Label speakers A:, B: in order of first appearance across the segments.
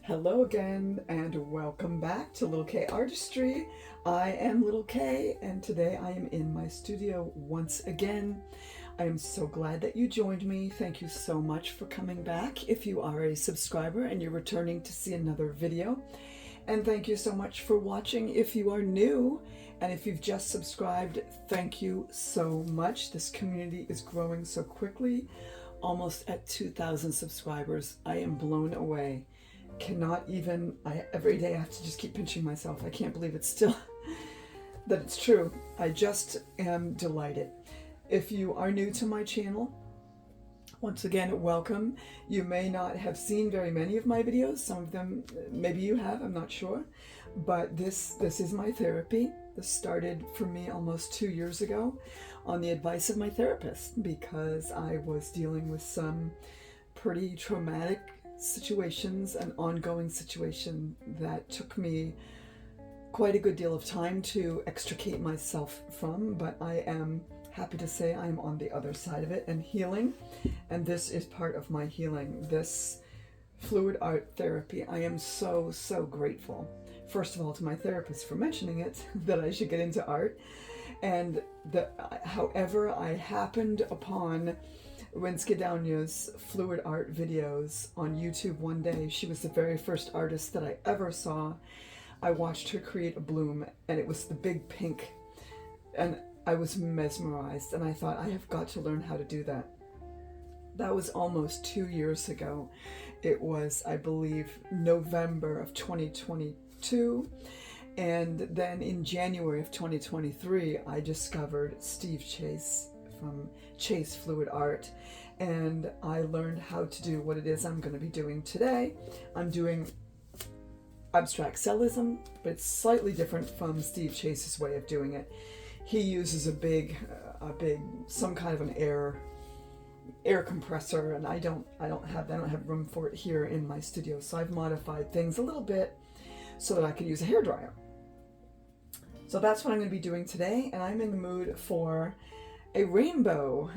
A: Hello again and welcome back to Little K Artistry. I am Little K and today I am in my studio once again. I am so glad that you joined me. Thank you so much for coming back if you are a subscriber and you're returning to see another video. And thank you so much for watching if you are new, and if you've just subscribed, thank you so much. This community is growing so quickly, almost at 2,000 subscribers. I am blown away. Every day I have to just keep pinching myself. I can't believe it's still, that it's true. I just am delighted. If you are new to my channel, once again, welcome. You may not have seen very many of my videos. Some of them, maybe you have, I'm not sure. But this is my therapy. This started for me almost 2 years ago on the advice of my therapist because I was dealing with some pretty traumatic situations, an ongoing situation that took me quite a good deal of time to extricate myself from, but I am happy to say I'm on the other side of it and healing, and this is part of my healing, this fluid art therapy. I am so grateful, first of all, to my therapist for mentioning it, that I should get into art, and however I happened upon Dawnya's fluid art videos on YouTube one day. She was the very first artist that I ever saw. I watched her create a bloom, and it was the big pink, and I was mesmerized, and I thought, I have got to learn how to do that. That was almost 2 years ago. It was, I believe, November of 2022, and then in January of 2023 I discovered Steve Chase from Chase Fluid Art, and I learned how to do what it is I'm going to be doing today. I'm doing abstract cellism, but it's slightly different from Steve Chase's way of doing it. He uses some kind of an air compressor, and I don't have room for it here in my studio, so I've modified things a little bit so that I can use a hairdryer. So that's what I'm going to be doing today, and I'm in the mood for a rainbow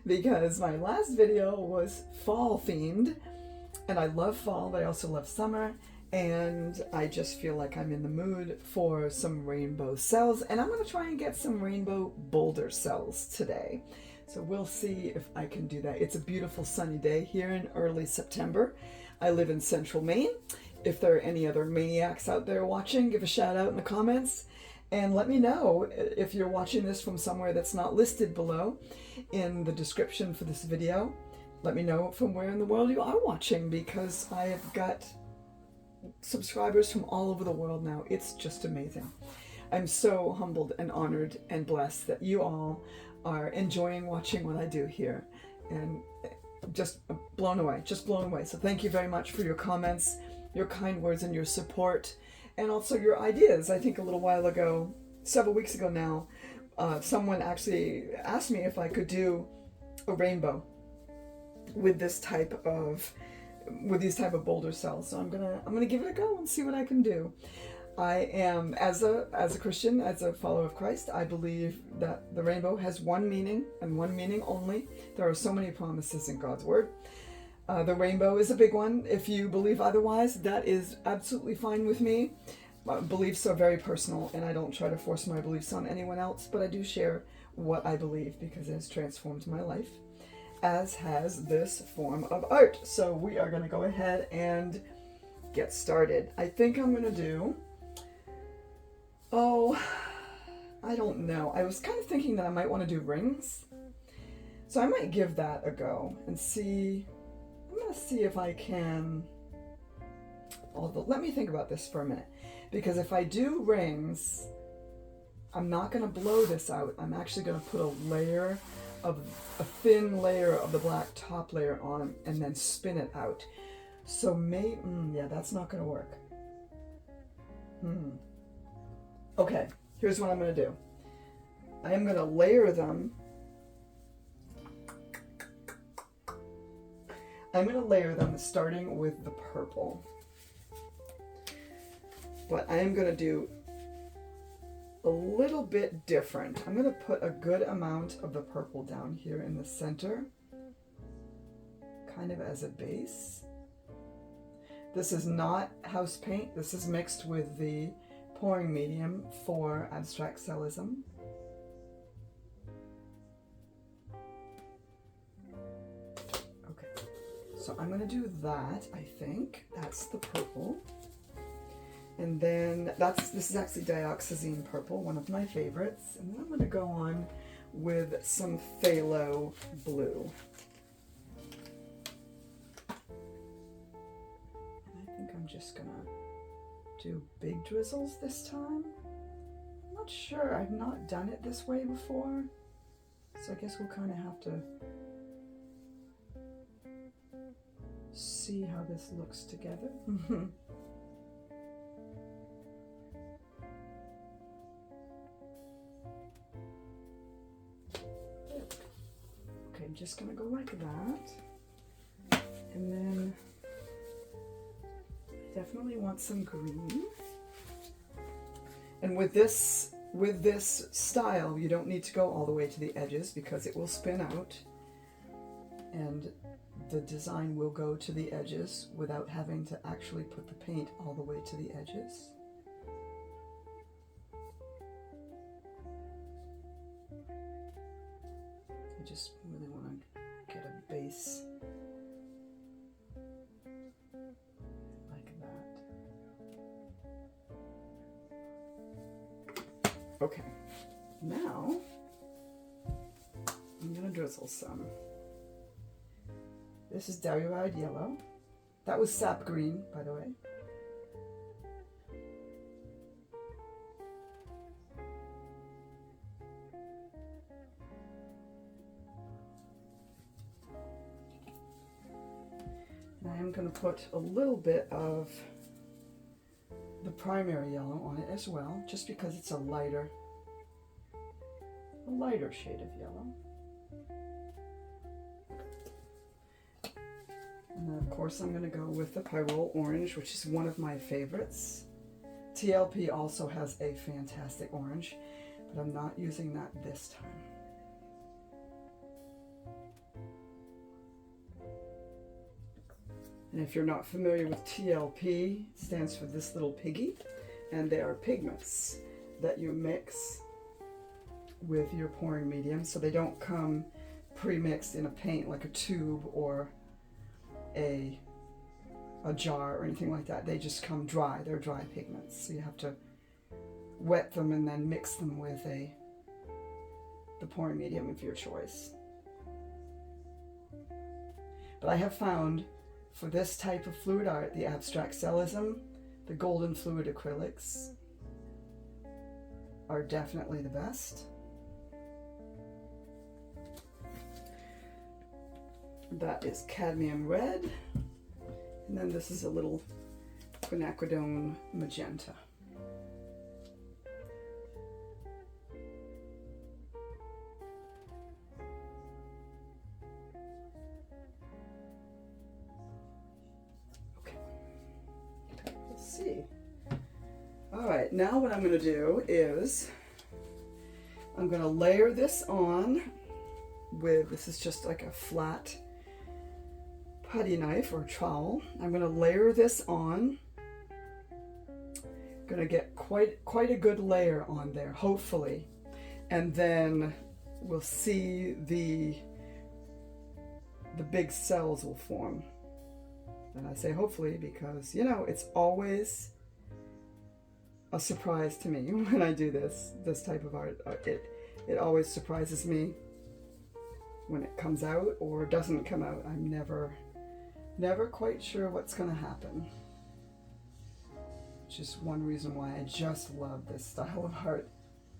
A: because my last video was fall themed, and I love fall, but I also love summer, and I just feel like I'm in the mood for some rainbow cells, and I'm going to try and get some rainbow boulder cells today. So we'll see if I can do that. It's a beautiful sunny day here in early September. I live in central Maine. If there are any other maniacs out there watching, give a shout out in the comments. And let me know if you're watching this from somewhere that's not listed below in the description for this video. Let me know from where in the world you are watching, because I have got subscribers from all over the world now. It's just amazing. I'm so humbled and honored and blessed that you all are enjoying watching what I do here, and just blown away. So thank you very much for your comments, your kind words, and your support. And also your ideas. I think a little while ago, several weeks ago now, someone actually asked me if I could do a rainbow with these type of boulder cells. So I'm gonna give it a go and see what I can do. I am, as a Christian, as a follower of Christ, I believe that the rainbow has one meaning and one meaning only. There are so many promises in God's word. The rainbow is a big one. If you believe otherwise, that is absolutely fine with me. Beliefs are very personal, and I don't try to force my beliefs on anyone else, but I do share what I believe because it has transformed my life, as has this form of art. So we are going to go ahead and get started. I think I'm going to do, I don't know. I was kind of thinking that I might want to do rings. So I might give that a go and see. I'm going to see if I can, although let me think about this for a minute, because if I do rings, I'm not going to blow this out. I'm actually going to put a thin layer of the black top layer on and then spin it out. So yeah, that's not going to work. Okay, here's what I'm going to do. I am going to layer them. I'm going to layer them starting with the purple. But I am going to do a little bit different. I'm going to put a good amount of the purple down here in the center, kind of as a base. This is not house paint. This is mixed with the pouring medium for abstract cellism. Okay, so I'm going to do that, I think. That's the purple. And then this is actually Dioxazine Purple, one of my favorites. And then I'm going to go on with some Phthalo blue. And I think I'm just going to do big drizzles this time. I'm not sure. I've not done it this way before. So I guess we'll kind of have to see how this looks together. Okay, I'm just gonna go like that. And then I definitely want some green. And with this style, you don't need to go all the way to the edges because it will spin out. And the design will go to the edges without having to actually put the paint all the way to the edges. I just really want to get a base like that. Okay, now I'm going to drizzle some. This is Diarylide yellow. That was Sap Green, by the way. And I am going to put a little bit of the primary yellow on it as well, just because it's a lighter shade of yellow. And then of course I'm going to go with the Pyrrol orange, which is one of my favorites. TLP also has a fantastic orange, but I'm not using that this time. And if you're not familiar with TLP, it stands for this little piggy, and they are pigments that you mix with your pouring medium, so they don't come pre-mixed in a paint like a tube or a jar or anything like that. They just come dry. They're dry pigments, so you have to wet them and then mix them with the pouring medium of your choice. But I have found for this type of fluid art, the abstract cellism, the golden fluid acrylics are definitely the best. That is Cadmium Red, and then this is a little Quinacridone Magenta. Okay, let's see. All right, now what I'm going to do is I'm going to layer this on with, this is just like a flat putty knife or trowel. I'm going to layer this on. Going to get quite a good layer on there, hopefully, and then we'll see the big cells will form. And I say hopefully because, you know, it's always a surprise to me when I do this type of art. It always surprises me when it comes out or doesn't come out. I'm never quite sure what's going to happen. Which is one reason why I just love this style of art.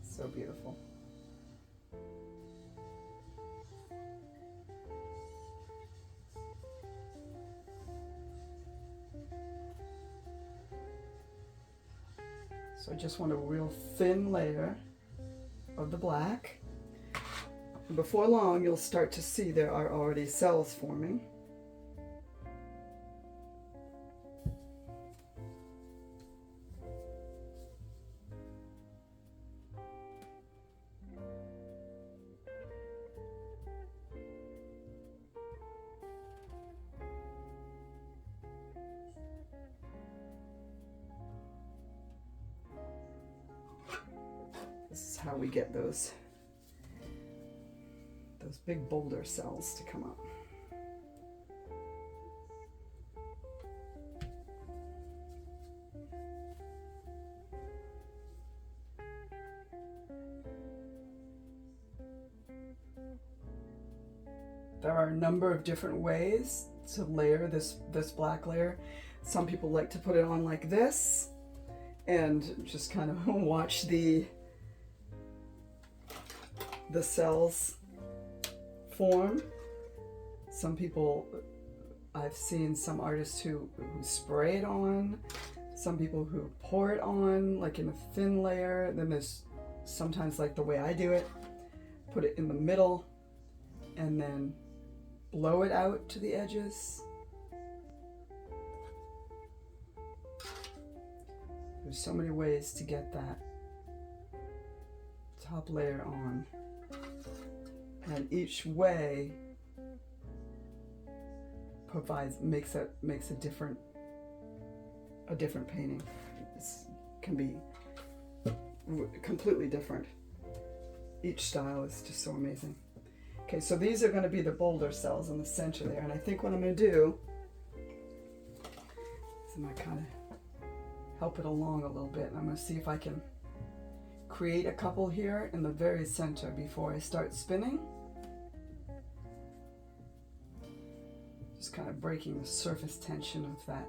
A: It's so beautiful. So I just want a real thin layer of the black. And before long, you'll start to see there are already cells forming. how we get those big boulder cells to come up. There are a number of different ways to layer this black layer. Some people like to put it on like this and just kind of watch the cells form. Some people, I've seen some artists who spray it on, some people who pour it on like in a thin layer. Then there's sometimes like the way I do it, put it in the middle and then blow it out to the edges. There's so many ways to get that top layer on, and each way makes a different painting. It can be completely different. Each style is just so amazing. Okay, so these are going to be the boulder cells in the center there, and I think what I'm going to do is I'm going to kind of help it along a little bit, and I'm going to see if I can create a couple here in the very center before I start spinning. Just kind of breaking the surface tension of that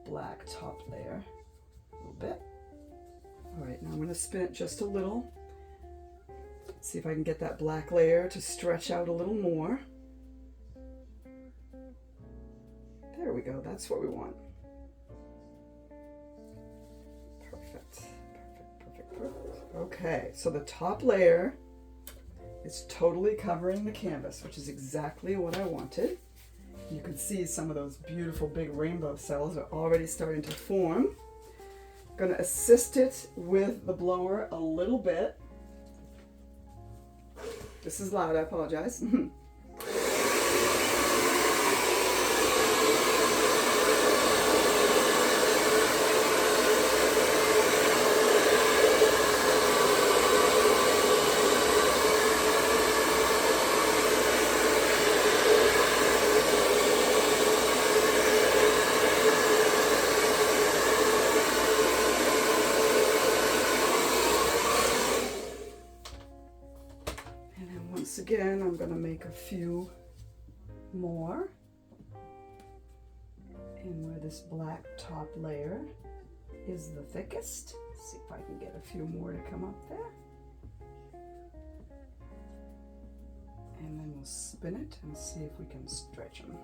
A: black top layer a little bit. All right, now I'm going to spin it just a little. See if I can get that black layer to stretch out a little more. There we go, that's what we want. Perfect, perfect, perfect, perfect. Okay, so the top layer is totally covering the canvas, which is exactly what I wanted. You can see some of those beautiful big rainbow cells are already starting to form. I'm going to assist it with the blower a little bit. This is loud, I apologize. Again, I'm going to make a few more and where this black top layer is the thickest. Let's see if I can get a few more to come up there. And then we'll spin it and see if we can stretch them.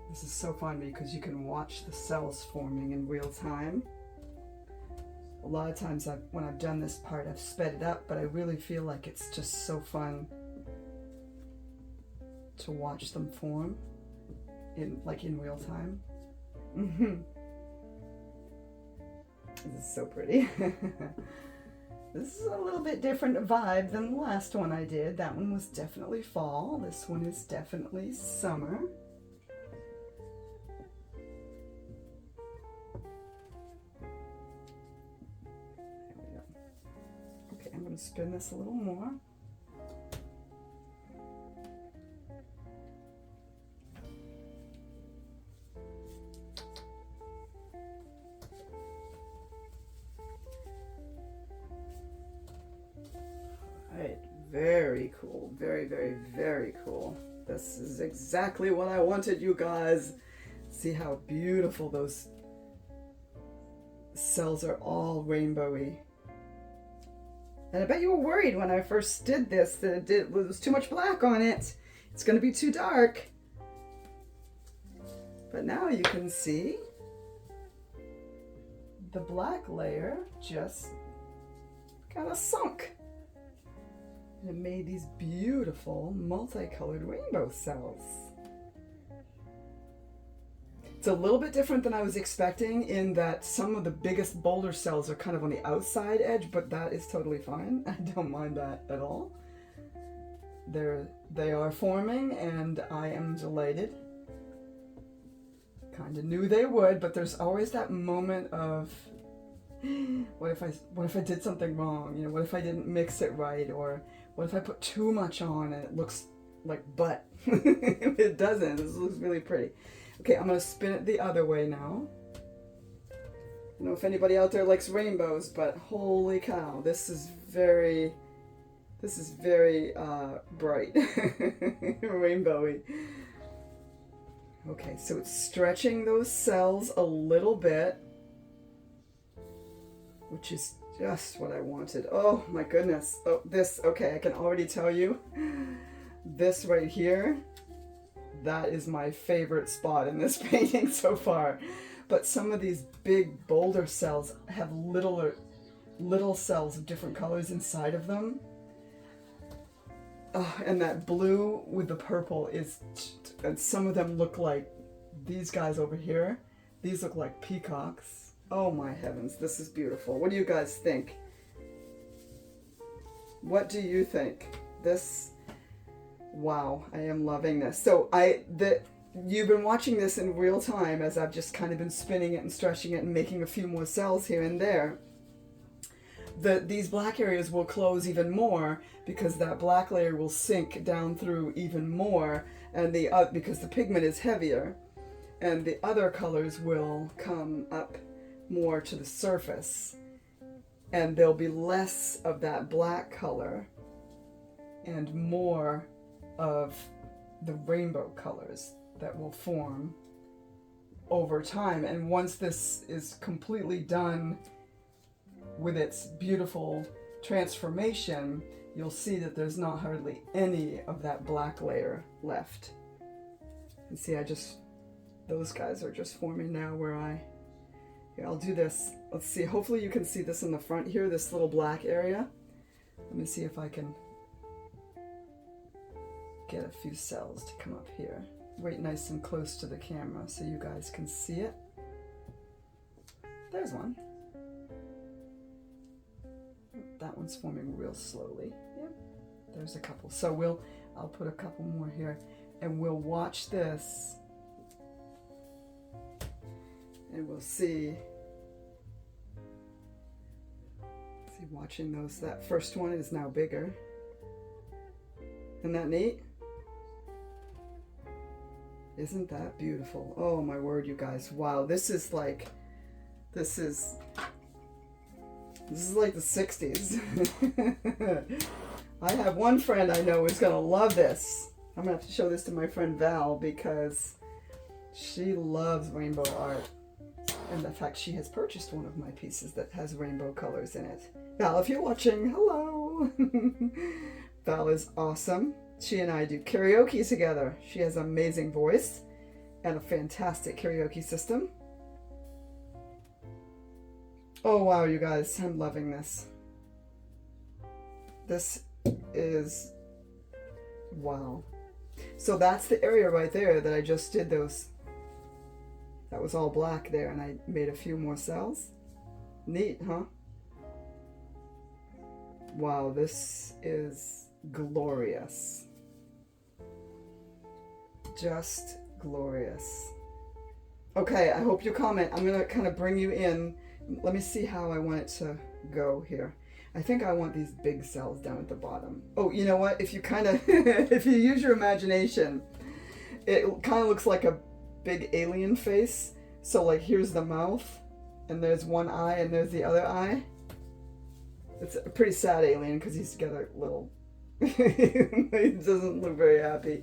A: This is so fun because you can watch the cells forming in real time. A lot of times when I've done this part, I've sped it up, but I really feel like it's just so fun to watch them form in real time. This is so pretty. This is a little bit different vibe than the last one I did. That one was definitely fall. This one is definitely summer. I'm going to spin this a little more. All right, very cool. Very, very, very cool. This is exactly what I wanted, you guys. See how beautiful those cells are, all rainbowy. And I bet you were worried when I first did this that there was too much black on it. It's going to be too dark. But now you can see the black layer just kind of sunk. And it made these beautiful multicolored rainbow cells. It's a little bit different than I was expecting in that some of the biggest boulder cells are kind of on the outside edge, but that is totally fine. I don't mind that at all. They are forming and I am delighted. kind of knew they would, but there's always that moment of, what if I did something wrong? You know, what if I didn't mix it right? Or what if I put too much on and it looks like butt? It doesn't. This looks really pretty. Okay, I'm going to spin it the other way now. I don't know if anybody out there likes rainbows, but holy cow, this is very bright, rainbowy. Okay, so it's stretching those cells a little bit, which is just what I wanted. Oh my goodness. Oh, this, okay, I can already tell you, this right here, that is my favorite spot in this painting so far. But some of these big boulder cells have little cells of different colors inside of them. And that blue with the purple is, and some of them look like these guys over here. These look like peacocks. Oh my heavens, this is beautiful. What do you guys think? What do you think? This, wow, I am loving this. So you've been watching this in real time as I've just kind of been spinning it and stretching it and making a few more cells here and there. These black areas will close even more because that black layer will sink down through even more, and because the pigment is heavier, and the other colors will come up more to the surface, and there'll be less of that black color and more of the rainbow colors that will form over time. And once this is completely done with its beautiful transformation, you'll see that there's not hardly any of that black layer left. And see, those guys are just forming now where here, I'll do this. Let's see, hopefully you can see this in the front here, this little black area. Let me see if I can get a few cells to come up here. Right nice and close to the camera so you guys can see it. There's one. That one's forming real slowly. Yep, there's a couple. So I'll put a couple more here, and we'll watch this, and we'll see. Watching those. That first one is now bigger. Isn't that neat? Isn't that beautiful? Oh my word, you guys! Wow, this is like the 60s. I have one friend I know is gonna love this. I'm gonna have to show this to my friend Val because she loves rainbow art. And in fact, she has purchased one of my pieces that has rainbow colors in it. Val, if you're watching, hello! Val is awesome. She and I do karaoke together. She has an amazing voice and a fantastic karaoke system. Oh wow, you guys, I'm loving this. This is, wow. So that's the area right there that I just did those. That was all black there, and I made a few more cells. Neat, huh? Wow, this is glorious. Just glorious. Okay, I hope you comment. I'm gonna kind of bring you in. Let me see how I want it to go here. I think I want these big cells down at the bottom. Oh, you know what? If you kind of, if you use your imagination, it kind of looks like a big alien face. So like here's the mouth, and there's one eye, and there's the other eye. It's a pretty sad alien because he's got a little, he doesn't look very happy.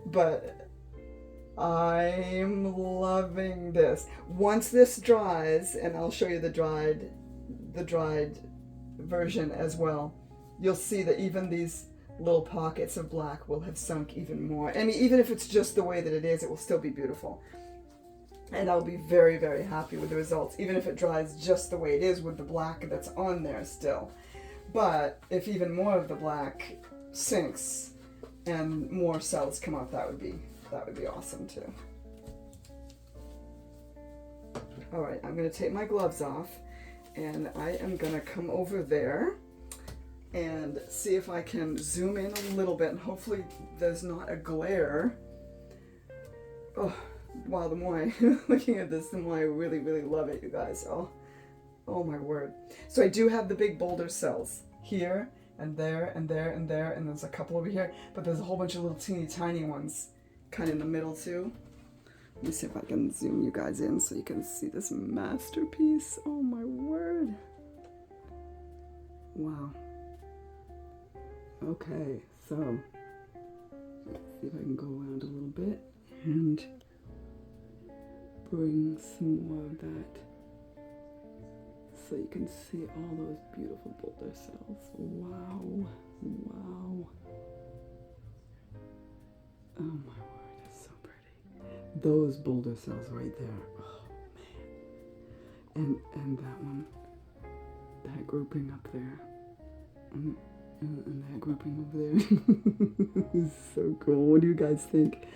A: But I'm loving this. Once this dries, and I'll show you the dried version as well, you'll see that even these little pockets of black will have sunk even more. I mean, even if it's just the way that it is, it will still be beautiful. And I'll be very, very happy with the results, even if it dries just the way it is with the black that's on there still. But if even more of the black sinks and more cells come up, that would be awesome too. All right, I'm going to take my gloves off, and I am going to come over there and see if I can zoom in a little bit, and hopefully there's not a glare. Oh, wow, the more I'm looking at this, the more I really, really love it, you guys. Oh my word. So I do have the big boulder cells here and there and there and there, and there's a couple over here, but there's a whole bunch of little teeny tiny ones kind of in the middle too. Let me see if I can zoom you guys in so you can see this masterpiece. Oh my word. Wow. Okay, so let's see if I can go around a little bit and bring some more of that so you can see all those beautiful boulder cells. Wow, wow. Oh my word, it's so pretty. Those boulder cells right there. Oh man. And that one, that grouping up there. And that grouping over there is so cool. What do you guys think?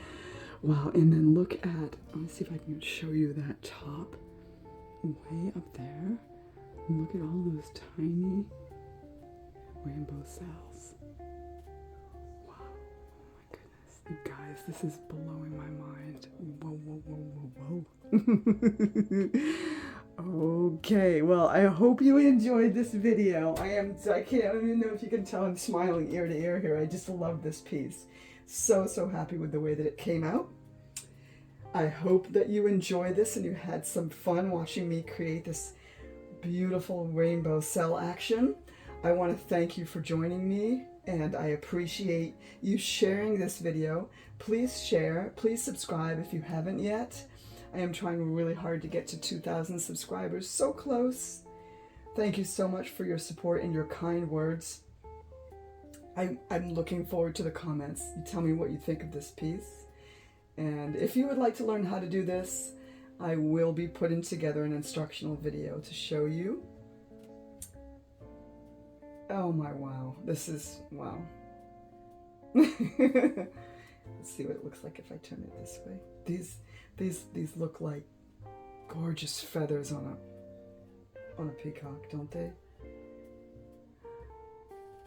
A: Wow, and then look at, let me see if I can show you that top way up there. Look at all those tiny rainbow cells. Wow, oh my goodness. You guys, this is blowing my mind. Whoa, whoa, whoa, whoa, whoa. Okay, well, I hope you enjoyed this video. I don't even know if you can tell I'm smiling ear to ear here. I just love this piece. So happy with the way that it came out. I hope that you enjoy this and you had some fun watching me create this beautiful rainbow cell action. I want to thank you for joining me, and I appreciate you sharing this video. Please share, please subscribe if you haven't yet. I am trying really hard to get to 2,000 subscribers. So close. Thank you so much for your support and your kind words. I'm looking forward to the comments. You tell me what you think of this piece. And if you would like to learn how to do this, I will be putting together an instructional video to show you. Oh my wow. This is wow. Let's see what it looks like if I turn it this way. These look like gorgeous feathers on a peacock, don't they?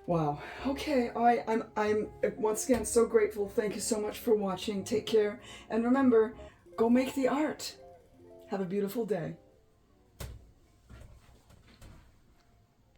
A: Wow. Okay. All right. I'm once again so grateful. Thank you so much for watching. Take care. And remember, go make the art. Have a beautiful day.